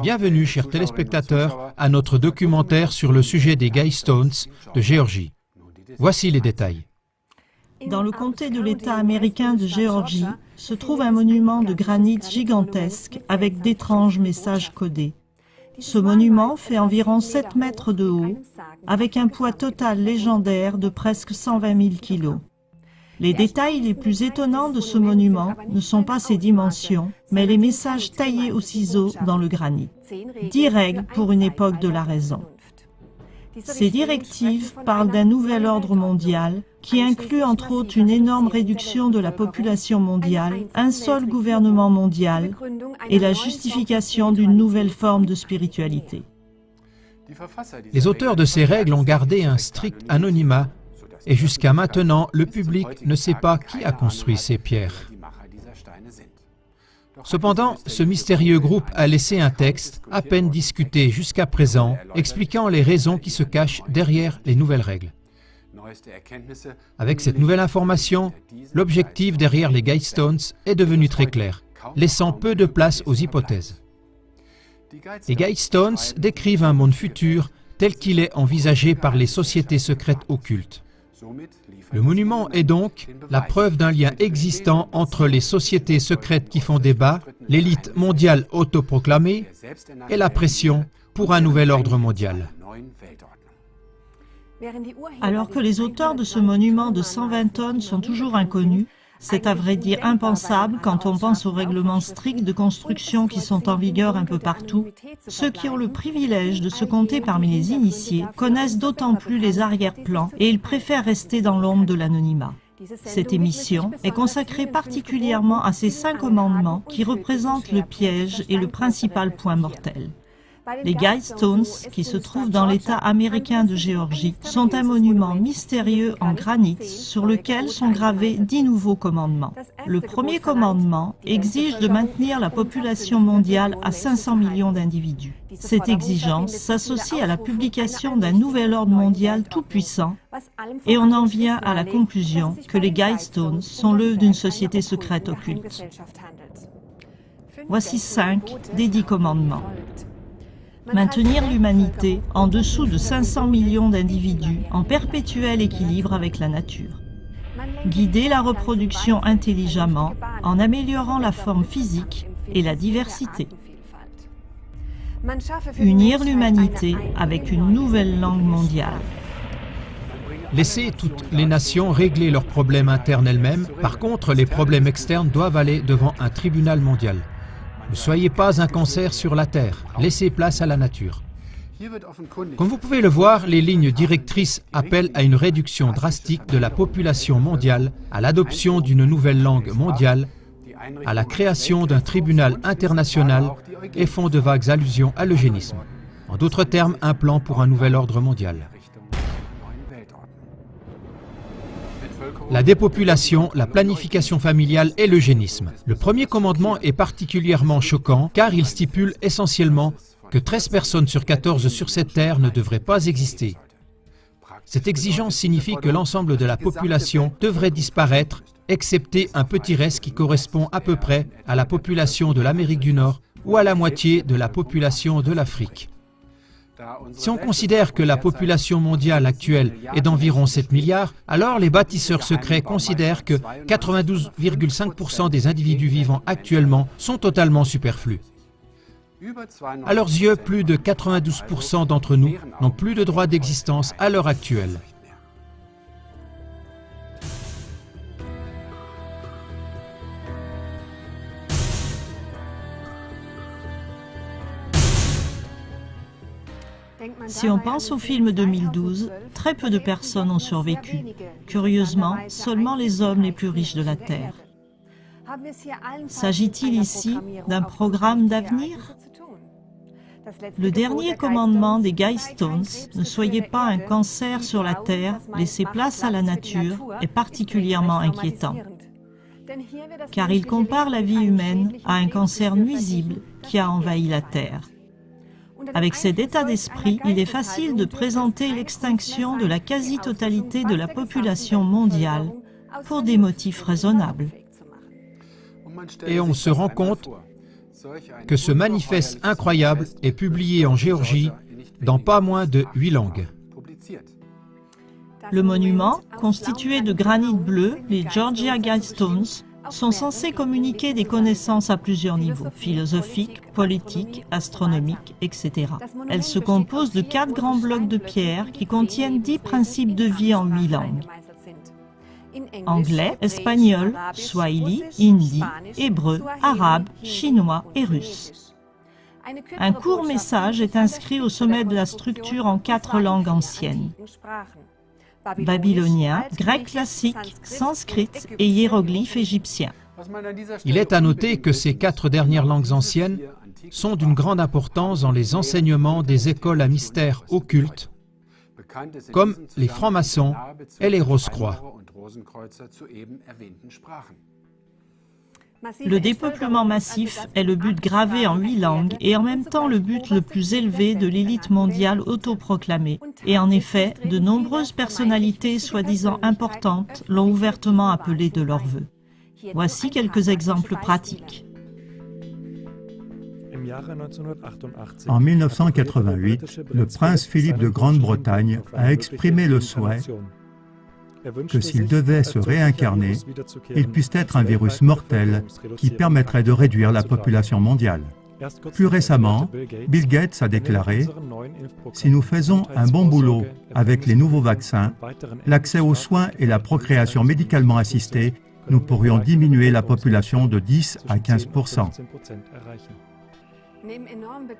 Bienvenue, chers téléspectateurs, à notre documentaire sur le sujet des Guidestones de Géorgie. Voici les détails. Dans le comté de l'État américain de Géorgie se trouve un monument de granit gigantesque avec d'étranges messages codés. Ce monument fait environ 7 mètres de haut, avec un poids total légendaire de presque 120 000 kilos. Les détails les plus étonnants de ce monument ne sont pas ses dimensions, mais les messages taillés au ciseau dans le granit. 10 règles pour une époque de la raison. Ces directives parlent d'un nouvel ordre mondial qui inclut entre autres une énorme réduction de la population mondiale, un seul gouvernement mondial et la justification d'une nouvelle forme de spiritualité. Les auteurs de ces règles ont gardé un strict anonymat et jusqu'à maintenant, le public ne sait pas qui a construit ces pierres. Cependant, ce mystérieux groupe a laissé un texte, à peine discuté jusqu'à présent, expliquant les raisons qui se cachent derrière les nouvelles règles. Avec cette nouvelle information, l'objectif derrière les Guidestones est devenu très clair, laissant peu de place aux hypothèses. Les Guidestones décrivent un monde futur tel qu'il est envisagé par les sociétés secrètes occultes. Le monument est donc la preuve d'un lien existant entre les sociétés secrètes qui font débat, l'élite mondiale autoproclamée et la pression pour un nouvel ordre mondial. Alors que les auteurs de ce monument de 120 tonnes sont toujours inconnus, c'est à vrai dire impensable quand on pense aux règlements stricts de construction qui sont en vigueur un peu partout. Ceux qui ont le privilège de se compter parmi les initiés connaissent d'autant plus les arrière-plans et ils préfèrent rester dans l'ombre de l'anonymat. Cette émission est consacrée particulièrement à ces 5 commandements qui représentent le piège et le principal point mortel. Les Guidestones, qui se trouvent dans l'État américain de Géorgie, sont un monument mystérieux en granit sur lequel sont gravés 10 nouveaux commandements. Le premier commandement exige de maintenir la population mondiale à 500 millions d'individus. Cette exigence s'associe à la publication d'un nouvel ordre mondial tout-puissant et on en vient à la conclusion que les Guidestones sont l'œuvre d'une société secrète occulte. Voici 5 des 10 commandements. Maintenir l'humanité en dessous de 500 millions d'individus en perpétuel équilibre avec la nature. Guider la reproduction intelligemment en améliorant la forme physique et la diversité. Unir l'humanité avec une nouvelle langue mondiale. Laissez toutes les nations régler leurs problèmes internes elles-mêmes. Par contre, les problèmes externes doivent aller devant un tribunal mondial. Ne soyez pas un cancer sur la Terre, laissez place à la nature. Comme vous pouvez le voir, les lignes directrices appellent à une réduction drastique de la population mondiale, à l'adoption d'une nouvelle langue mondiale, à la création d'un tribunal international et font de vagues allusions à l'eugénisme. En d'autres termes, un plan pour un nouvel ordre mondial. La dépopulation, la planification familiale et l'eugénisme. Le premier commandement est particulièrement choquant car il stipule essentiellement que 13 personnes sur 14 sur cette terre ne devraient pas exister. Cette exigence signifie que l'ensemble de la population devrait disparaître, excepté un petit reste qui correspond à peu près à la population de l'Amérique du Nord ou à la moitié de la population de l'Afrique. Si on considère que la population mondiale actuelle est d'environ 7 milliards, alors les bâtisseurs secrets considèrent que 92,5% des individus vivants actuellement sont totalement superflus. À leurs yeux, plus de 92% d'entre nous n'ont plus de droit d'existence à l'heure actuelle. Si on pense au film 2012, très peu de personnes ont survécu. Curieusement, seulement les hommes les plus riches de la Terre. S'agit-il ici d'un programme d'avenir? Le dernier commandement des Guidestones, ne soyez pas un cancer sur la Terre, laissez place à la nature, est particulièrement inquiétant. Car il compare la vie humaine à un cancer nuisible qui a envahi la Terre. Avec cet état d'esprit, il est facile de présenter l'extinction de la quasi-totalité de la population mondiale pour des motifs raisonnables. Et on se rend compte que ce manifeste incroyable est publié en Géorgie dans pas moins de 8 langues. Le monument, constitué de granit bleu, les Georgia Guidestones, sont censés communiquer des connaissances à plusieurs niveaux, philosophiques, politiques, astronomiques, etc. Elles se composent de 4 grands blocs de pierre qui contiennent 10 principes de vie en 8 langues. Anglais, espagnol, swahili, hindi, hébreu, arabe, chinois et russe. Un court message est inscrit au sommet de la structure en 4 langues anciennes: babylonien, grec classique, sanskrit et hiéroglyphe égyptien. Il est à noter que ces 4 dernières langues anciennes sont d'une grande importance dans les enseignements des écoles à mystère occulte, comme les francs-maçons et les Rose-Croix. Le dépeuplement massif est le but gravé en 8 langues et en même temps le but le plus élevé de l'élite mondiale autoproclamée. Et en effet, de nombreuses personnalités soi-disant importantes l'ont ouvertement appelé de leur vœu. Voici quelques exemples pratiques. En 1988, le prince Philippe de Grande-Bretagne a exprimé le souhait que s'il devait se réincarner, il puisse être un virus mortel qui permettrait de réduire la population mondiale. Plus récemment, Bill Gates a déclaré « Si nous faisons un bon boulot avec les nouveaux vaccins, l'accès aux soins et la procréation médicalement assistée, nous pourrions diminuer la population de 10 à 15%. »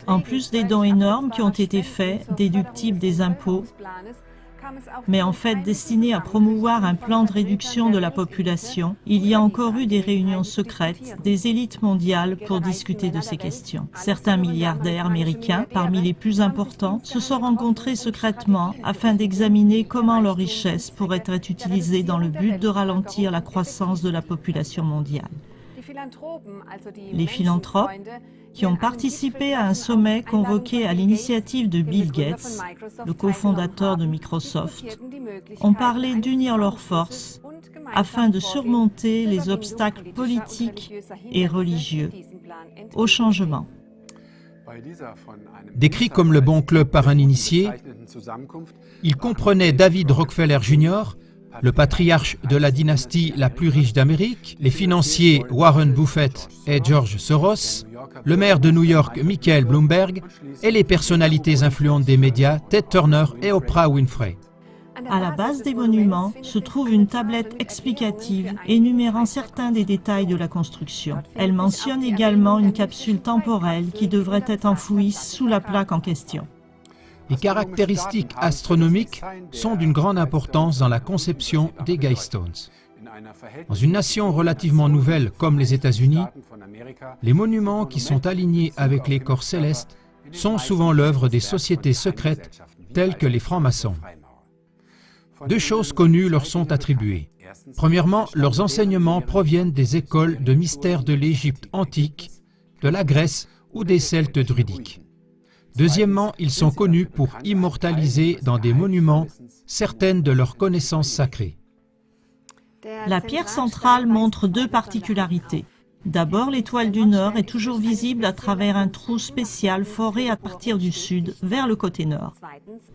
En plus des dons énormes qui ont été faits, déductibles des impôts, mais en fait destinés à promouvoir un plan de réduction de la population, il y a encore eu des réunions secrètes des élites mondiales pour discuter de ces questions. Certains milliardaires américains, parmi les plus importants, se sont rencontrés secrètement afin d'examiner comment leurs richesses pourraient être utilisées dans le but de ralentir la croissance de la population mondiale. Les philanthropes, qui ont participé à un sommet convoqué à l'initiative de Bill Gates, le cofondateur de Microsoft, ont parlé d'unir leurs forces afin de surmonter les obstacles politiques et religieux au changement. Décrit comme le bon club par un initié, il comprenait David Rockefeller Jr., le patriarche de la dynastie la plus riche d'Amérique, les financiers Warren Buffett et George Soros, le maire de New York Michael Bloomberg et les personnalités influentes des médias Ted Turner et Oprah Winfrey. À la base des monuments se trouve une tablette explicative énumérant certains des détails de la construction. Elle mentionne également une capsule temporelle qui devrait être enfouie sous la plaque en question. Les caractéristiques astronomiques sont d'une grande importance dans la conception des Guidestones. Dans une nation relativement nouvelle comme les États-Unis, les monuments qui sont alignés avec les corps célestes sont souvent l'œuvre des sociétés secrètes telles que les francs-maçons. 2 choses connues leur sont attribuées. Premièrement, leurs enseignements proviennent des écoles de mystères de l'Égypte antique, de la Grèce ou des Celtes druidiques. Deuxièmement, ils sont connus pour immortaliser dans des monuments certaines de leurs connaissances sacrées. La pierre centrale montre 2 particularités. D'abord, l'étoile du Nord est toujours visible à travers un trou spécial foré à partir du sud vers le côté nord.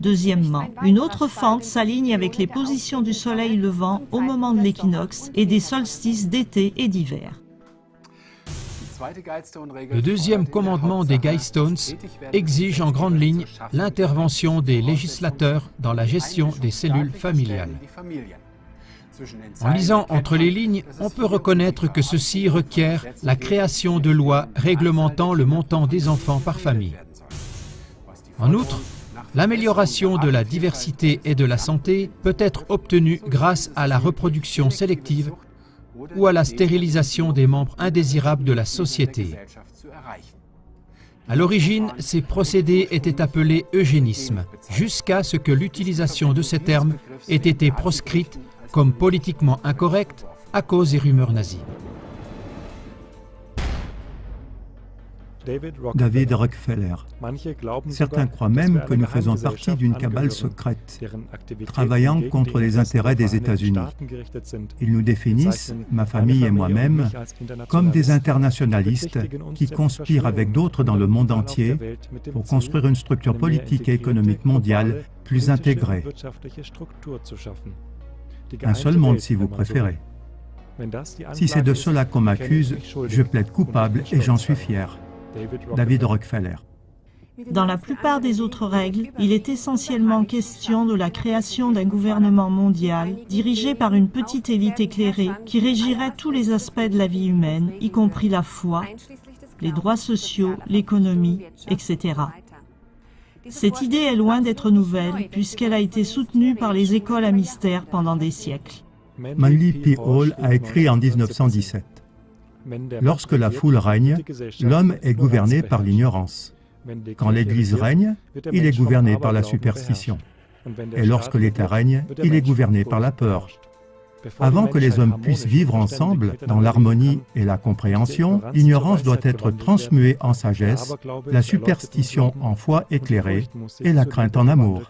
Deuxièmement, une autre fente s'aligne avec les positions du soleil levant au moment de l'équinoxe et des solstices d'été et d'hiver. Le 2e commandement des Guidestones exige en grande ligne l'intervention des législateurs dans la gestion des cellules familiales. En lisant entre les lignes, on peut reconnaître que ceci requiert la création de lois réglementant le montant des enfants par famille. En outre, l'amélioration de la diversité et de la santé peut être obtenue grâce à la reproduction sélective ou à la stérilisation des membres indésirables de la société. À l'origine, ces procédés étaient appelés eugénisme, jusqu'à ce que l'utilisation de ces termes ait été proscrite comme politiquement incorrecte à cause des rumeurs nazies. David Rockefeller. Certains croient même que nous faisons partie d'une cabale secrète, travaillant contre les intérêts des États-Unis. Ils nous définissent, ma famille et moi-même, comme des internationalistes qui conspirent avec d'autres dans le monde entier pour construire une structure politique et économique mondiale plus intégrée. Un seul monde, si vous préférez. Si c'est de cela qu'on m'accuse, je plaide coupable et j'en suis fier. David Rockefeller. Dans la plupart des autres règles, il est essentiellement question de la création d'un gouvernement mondial dirigé par une petite élite éclairée qui régirait tous les aspects de la vie humaine, y compris la foi, les droits sociaux, l'économie, etc. Cette idée est loin d'être nouvelle puisqu'elle a été soutenue par les écoles à mystère pendant des siècles. Manly P. Hall a écrit en 1917 : « Lorsque la foule règne, l'homme est gouverné par l'ignorance. Quand l'Église règne, il est gouverné par la superstition. Et lorsque l'État règne, il est gouverné par la peur. Avant que les hommes puissent vivre ensemble, dans l'harmonie et la compréhension, l'ignorance doit être transmuée en sagesse, la superstition en foi éclairée et la crainte en amour. »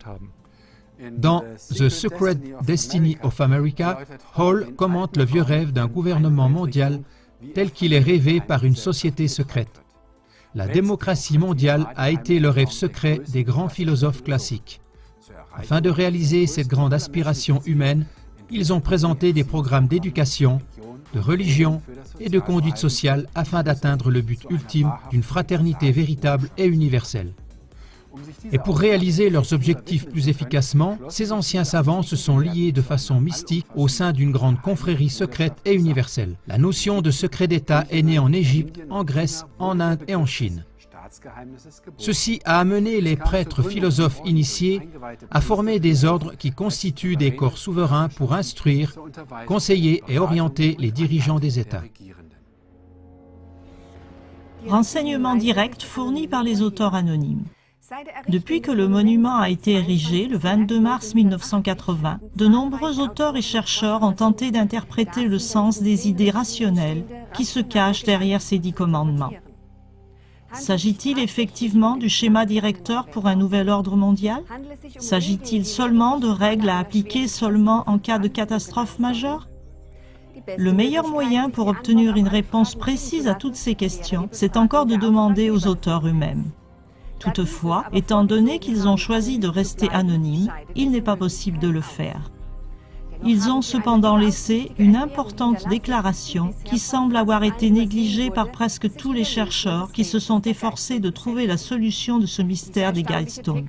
Dans The Secret Destiny of America, Hall commente le vieux rêve d'un gouvernement mondial tel qu'il est rêvé par une société secrète. La démocratie mondiale a été le rêve secret des grands philosophes classiques. Afin de réaliser cette grande aspiration humaine, ils ont présenté des programmes d'éducation, de religion et de conduite sociale afin d'atteindre le but ultime d'une fraternité véritable et universelle. Et pour réaliser leurs objectifs plus efficacement, ces anciens savants se sont liés de façon mystique au sein d'une grande confrérie secrète et universelle. La notion de secret d'État est née en Égypte, en Grèce, en Inde et en Chine. Ceci a amené les prêtres philosophes initiés à former des ordres qui constituent des corps souverains pour instruire, conseiller et orienter les dirigeants des États. Renseignements directs fournis par les auteurs anonymes. Depuis que le monument a été érigé, le 22 mars 1980, de nombreux auteurs et chercheurs ont tenté d'interpréter le sens des idées rationnelles qui se cachent derrière ces 10 commandements. S'agit-il effectivement du schéma directeur pour un nouvel ordre mondial? S'agit-il seulement de règles à appliquer seulement en cas de catastrophe majeure? Le meilleur moyen pour obtenir une réponse précise à toutes ces questions, c'est encore de demander aux auteurs eux-mêmes. Toutefois, étant donné qu'ils ont choisi de rester anonymes, il n'est pas possible de le faire. Ils ont cependant laissé une importante déclaration qui semble avoir été négligée par presque tous les chercheurs qui se sont efforcés de trouver la solution de ce mystère des Guidestones.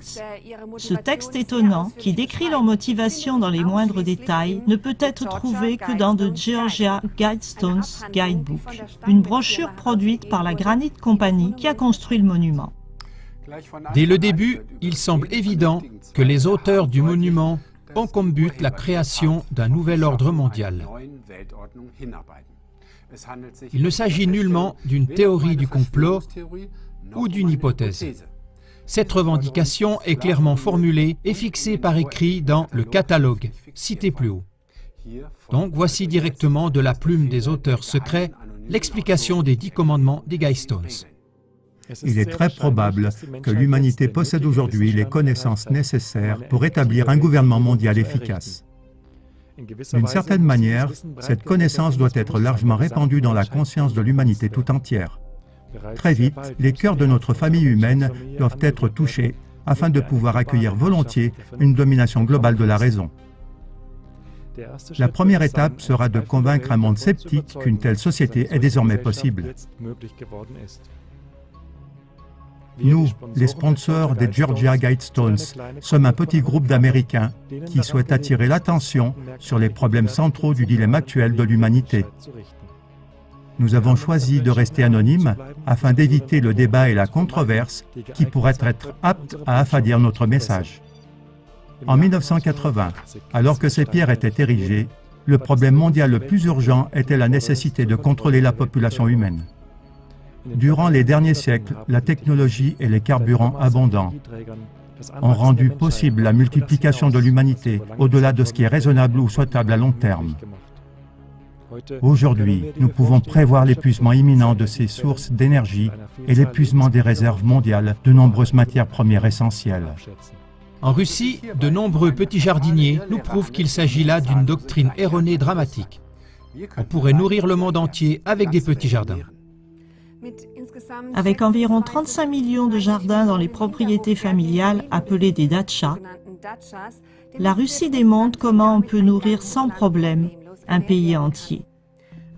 Ce texte étonnant, qui décrit leur motivation dans les moindres détails, ne peut être trouvé que dans The Georgia Guidestones Guidebook, une brochure produite par la Granite Company qui a construit le monument. Dès le début, il semble évident que les auteurs du monument ont comme but la création d'un nouvel ordre mondial. Il ne s'agit nullement d'une théorie du complot ou d'une hypothèse. Cette revendication est clairement formulée et fixée par écrit dans le catalogue, cité plus haut. Donc voici directement de la plume des auteurs secrets l'explication des 10 commandements des Guidestones. Il est très probable que l'humanité possède aujourd'hui les connaissances nécessaires pour établir un gouvernement mondial efficace. D'une certaine manière, cette connaissance doit être largement répandue dans la conscience de l'humanité tout entière. Très vite, les cœurs de notre famille humaine doivent être touchés afin de pouvoir accueillir volontiers une domination globale de la raison. La première étape sera de convaincre un monde sceptique qu'une telle société est désormais possible. Nous, les sponsors des Georgia Guidestones, sommes un petit groupe d'Américains qui souhaitent attirer l'attention sur les problèmes centraux du dilemme actuel de l'humanité. Nous avons choisi de rester anonymes afin d'éviter le débat et la controverse qui pourraient être aptes à affadir notre message. En 1980, alors que ces pierres étaient érigées, le problème mondial le plus urgent était la nécessité de contrôler la population humaine. Durant les derniers siècles, la technologie et les carburants abondants ont rendu possible la multiplication de l'humanité au-delà de ce qui est raisonnable ou souhaitable à long terme. Aujourd'hui, nous pouvons prévoir l'épuisement imminent de ces sources d'énergie et l'épuisement des réserves mondiales de nombreuses matières premières essentielles. En Russie, de nombreux petits jardiniers nous prouvent qu'il s'agit là d'une doctrine erronée dramatique. On pourrait nourrir le monde entier avec des petits jardins. Avec environ 35 millions de jardins dans les propriétés familiales appelées des datchas, la Russie démontre comment on peut nourrir sans problème un pays entier.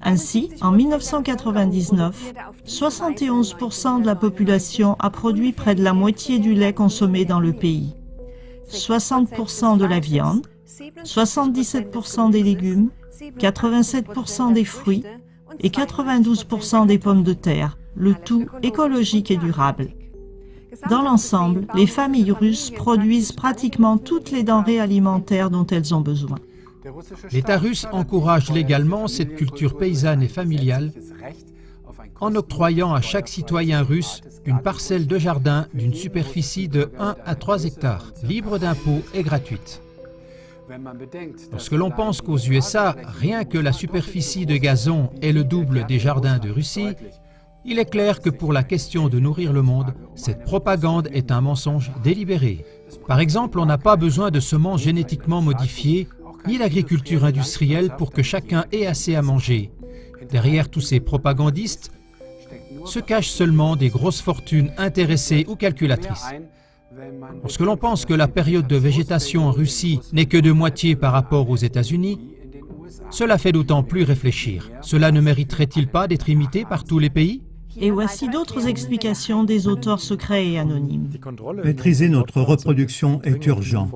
Ainsi, en 1999, 71% de la population a produit près de la moitié du lait consommé dans le pays, 60% de la viande, 77% des légumes, 87% des fruits et 92% des pommes de terre, le tout écologique et durable. Dans l'ensemble, les familles russes produisent pratiquement toutes les denrées alimentaires dont elles ont besoin. L'État russe encourage légalement cette culture paysanne et familiale en octroyant à chaque citoyen russe une parcelle de jardin d'une superficie de 1 à 3 hectares, libre d'impôts et gratuite. Lorsque l'on pense qu'aux USA, rien que la superficie de gazon est le double des jardins de Russie, il est clair que pour la question de nourrir le monde, cette propagande est un mensonge délibéré. Par exemple, on n'a pas besoin de semences génétiquement modifiées, ni d'agriculture industrielle pour que chacun ait assez à manger. Derrière tous ces propagandistes se cachent seulement des grosses fortunes intéressées ou calculatrices. Lorsque l'on pense que la période de végétation en Russie n'est que de moitié par rapport aux États-Unis, cela fait d'autant plus réfléchir. Cela ne mériterait-il pas d'être imité par tous les pays ? Et voici d'autres explications des auteurs secrets et anonymes. Maîtriser notre reproduction est urgent.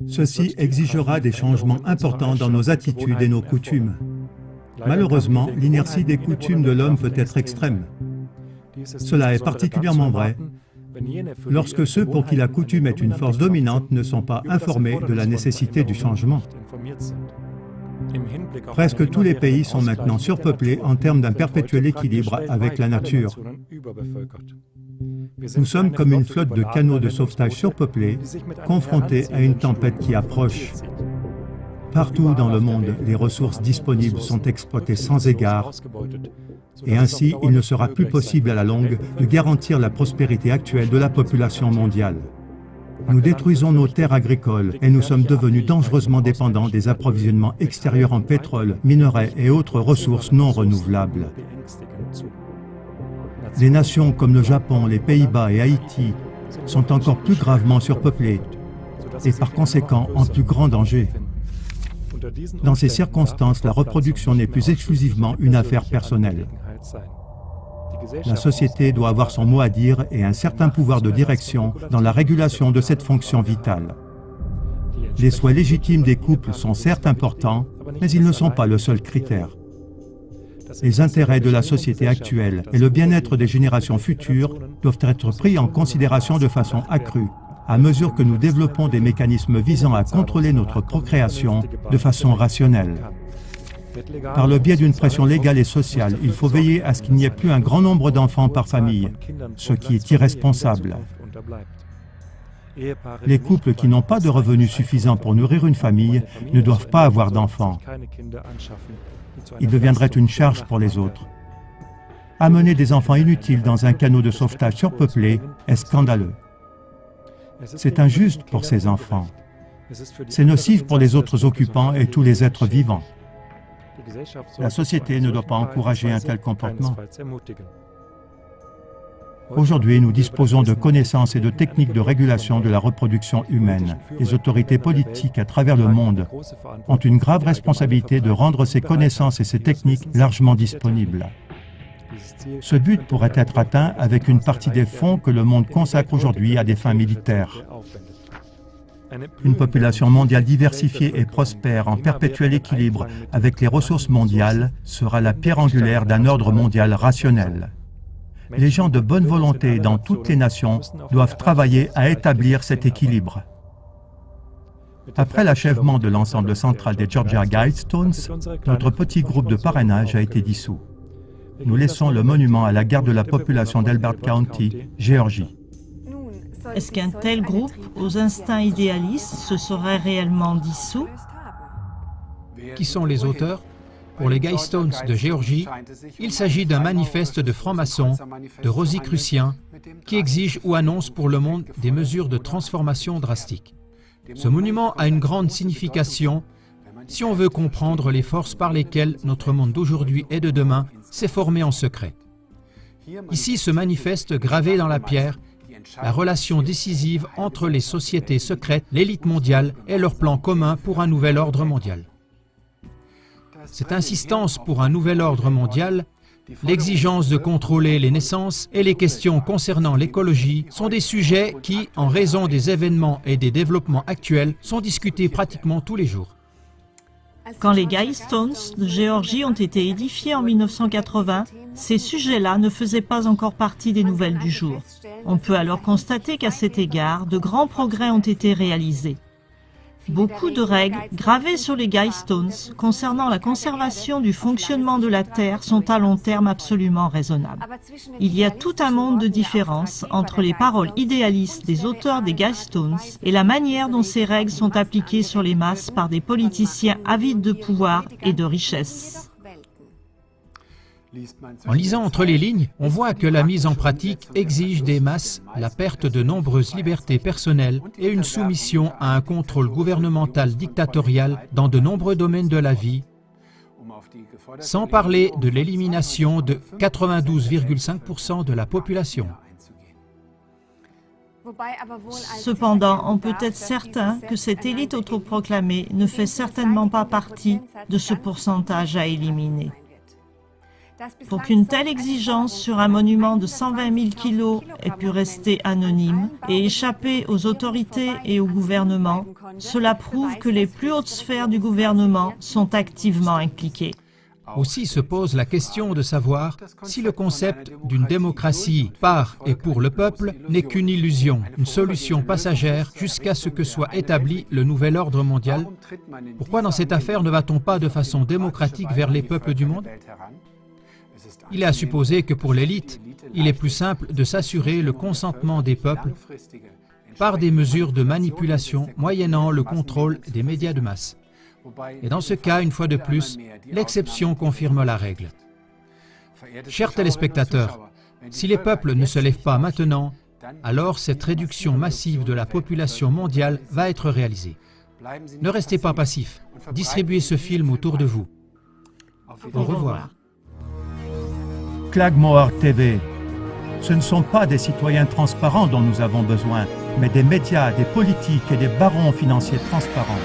Ceci exigera des changements importants dans nos attitudes et nos coutumes. Malheureusement, l'inertie des coutumes de l'homme peut être extrême. Cela est particulièrement vrai lorsque ceux pour qui la coutume est une force dominante ne sont pas informés de la nécessité du changement. Presque tous les pays sont maintenant surpeuplés en termes d'un perpétuel équilibre avec la nature. Nous sommes comme une flotte de canots de sauvetage surpeuplés, confrontés à une tempête qui approche. Partout dans le monde, les ressources disponibles sont exploitées sans égard, et ainsi il ne sera plus possible à la longue de garantir la prospérité actuelle de la population mondiale. Nous détruisons nos terres agricoles et nous sommes devenus dangereusement dépendants des approvisionnements extérieurs en pétrole, minerais et autres ressources non renouvelables. Des nations comme le Japon, les Pays-Bas et Haïti sont encore plus gravement surpeuplées et par conséquent en plus grand danger. Dans ces circonstances, la reproduction n'est plus exclusivement une affaire personnelle. La société doit avoir son mot à dire et un certain pouvoir de direction dans la régulation de cette fonction vitale. Les souhaits légitimes des couples sont certes importants, mais ils ne sont pas le seul critère. Les intérêts de la société actuelle et le bien-être des générations futures doivent être pris en considération de façon accrue, à mesure que nous développons des mécanismes visant à contrôler notre procréation de façon rationnelle. Par le biais d'une pression légale et sociale, il faut veiller à ce qu'il n'y ait plus un grand nombre d'enfants par famille, ce qui est irresponsable. Les couples qui n'ont pas de revenus suffisants pour nourrir une famille ne doivent pas avoir d'enfants. Ils deviendraient une charge pour les autres. Amener des enfants inutiles dans un canot de sauvetage surpeuplé est scandaleux. C'est injuste pour ces enfants. C'est nocif pour les autres occupants et tous les êtres vivants. La société ne doit pas encourager un tel comportement. Aujourd'hui, nous disposons de connaissances et de techniques de régulation de la reproduction humaine. Les autorités politiques à travers le monde ont une grave responsabilité de rendre ces connaissances et ces techniques largement disponibles. Ce but pourrait être atteint avec une partie des fonds que le monde consacre aujourd'hui à des fins militaires. Une population mondiale diversifiée et prospère en perpétuel équilibre avec les ressources mondiales sera la pierre angulaire d'un ordre mondial rationnel. Les gens de bonne volonté dans toutes les nations doivent travailler à établir cet équilibre. Après l'achèvement de l'ensemble central des Georgia Guidestones, notre petit groupe de parrainage a été dissous. Nous laissons le monument à la garde de la population d'Elbert County, Géorgie. Est-ce qu'un tel groupe, aux instincts idéalistes, se serait réellement dissous? Qui sont les auteurs? Pour les Guy Stones de Géorgie, il s'agit d'un manifeste de francs-maçons, de Rosicruciens, qui exige ou annonce pour le monde des mesures de transformation drastiques. Ce monument a une grande signification si on veut comprendre les forces par lesquelles notre monde d'aujourd'hui et de demain s'est formé en secret. Ici se manifeste gravé dans la pierre la relation décisive entre les sociétés secrètes, l'élite mondiale et leur plan commun pour un nouvel ordre mondial. Cette insistance pour un nouvel ordre mondial, l'exigence de contrôler les naissances et les questions concernant l'écologie sont des sujets qui, en raison des événements et des développements actuels, sont discutés pratiquement tous les jours. Quand les Guy Stones de Géorgie ont été édifiés en 1980, ces sujets-là ne faisaient pas encore partie des nouvelles du jour. On peut alors constater qu'à cet égard, de grands progrès ont été réalisés. Beaucoup de règles gravées sur les Guy Stones concernant la conservation du fonctionnement de la Terre sont à long terme absolument raisonnables. Il y a tout un monde de différences entre les paroles idéalistes des auteurs des Guy Stones et la manière dont ces règles sont appliquées sur les masses par des politiciens avides de pouvoir et de richesse. En lisant entre les lignes, on voit que la mise en pratique exige des masses la perte de nombreuses libertés personnelles et une soumission à un contrôle gouvernemental dictatorial dans de nombreux domaines de la vie, sans parler de l'élimination de 92,5% de la population. Cependant, on peut être certain que cette élite autoproclamée ne fait certainement pas partie de ce pourcentage à éliminer. Pour qu'une telle exigence sur un monument de 120 000 kilos ait pu rester anonyme et échapper aux autorités et au gouvernement, cela prouve que les plus hautes sphères du gouvernement sont activement impliquées. Aussi se pose la question de savoir si le concept d'une démocratie par et pour le peuple n'est qu'une illusion, une solution passagère jusqu'à ce que soit établi le nouvel ordre mondial. Pourquoi dans cette affaire ne va-t-on pas de façon démocratique vers les peuples du monde ? Il est à supposer que pour l'élite, il est plus simple de s'assurer le consentement des peuples par des mesures de manipulation moyennant le contrôle des médias de masse. Et dans ce cas, une fois de plus, l'exception confirme la règle. Chers téléspectateurs, si les peuples ne se lèvent pas maintenant, alors cette réduction massive de la population mondiale va être réalisée. Ne restez pas passifs, distribuez ce film autour de vous. Au revoir. Klagmoar TV. Ce ne sont pas des citoyens transparents dont nous avons besoin, mais des médias, des politiques et des barons financiers transparents.